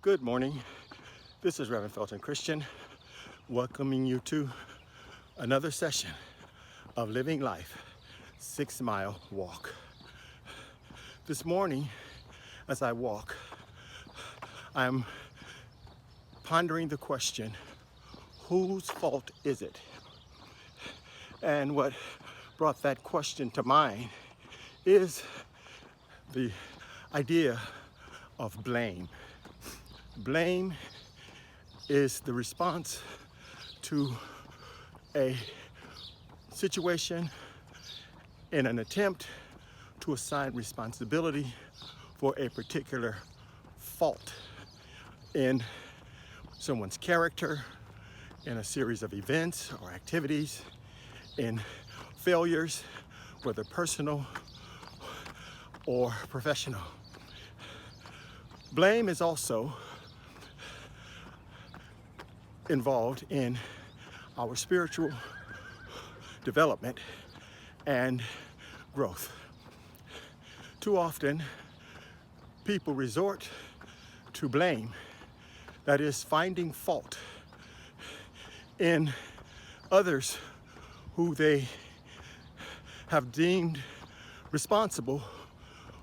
Good morning. This is Reverend Felton Christian, welcoming you to another session of Living Life 6 Mile Walk. This morning, as I walk, I'm pondering the question, whose fault is it? And what brought that question to mind is the idea of blame. Blame is the response to a situation in an attempt to assign responsibility for a particular fault in someone's character, in a series of events or activities, in failures, whether personal or professional. Blame is also involved in our spiritual development and growth. Too often, people resort to blame, that is, finding fault in others who they have deemed responsible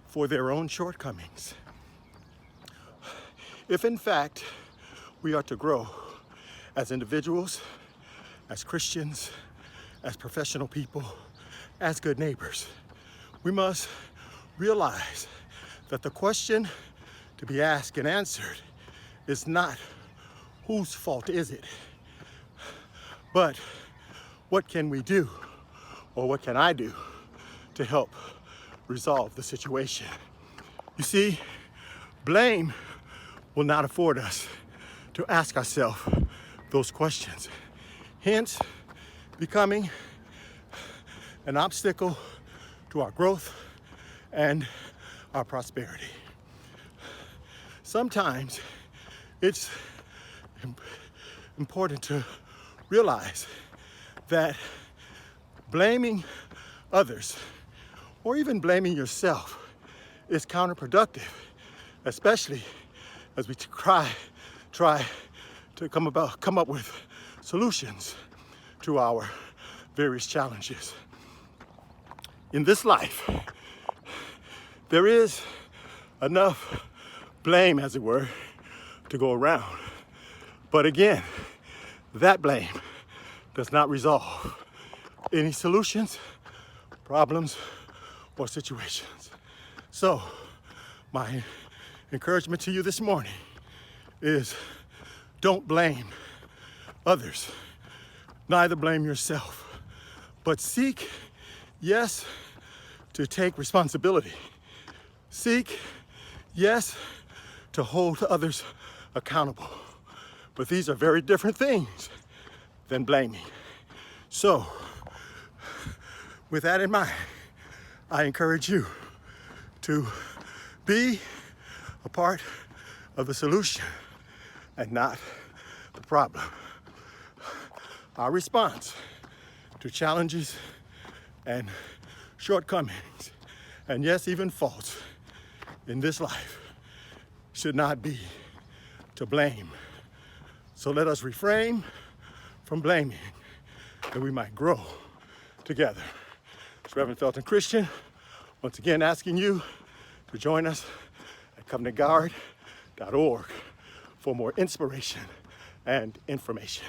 for their own shortcomings. If in fact we are to grow as individuals, as Christians, as professional people, as good neighbors, we must realize that the question to be asked and answered is not whose fault is it, but what can we do, or what can I do to help resolve the situation? You see, blame will not afford us to ask ourselves those questions, hence becoming an obstacle to our growth and our prosperity. Sometimes it's important to realize that blaming others or even blaming yourself is counterproductive, especially as we try to come up with solutions to our various challenges. In this life, there is enough blame, as it were, to go around. But again, that blame does not resolve any solutions, problems, or situations. So, my encouragement to you this morning is don't blame others, neither blame yourself, but seek, yes, to take responsibility. Seek, yes, to hold others accountable. But these are very different things than blaming. So, with that in mind, I encourage you to be a part of the solution and not the problem. Our response to challenges and shortcomings, and yes, even faults in this life, should not be to blame. So let us refrain from blaming, that we might grow together. It's Reverend Felton Christian, once again asking you to join us at covenantguard.org for more inspiration and information.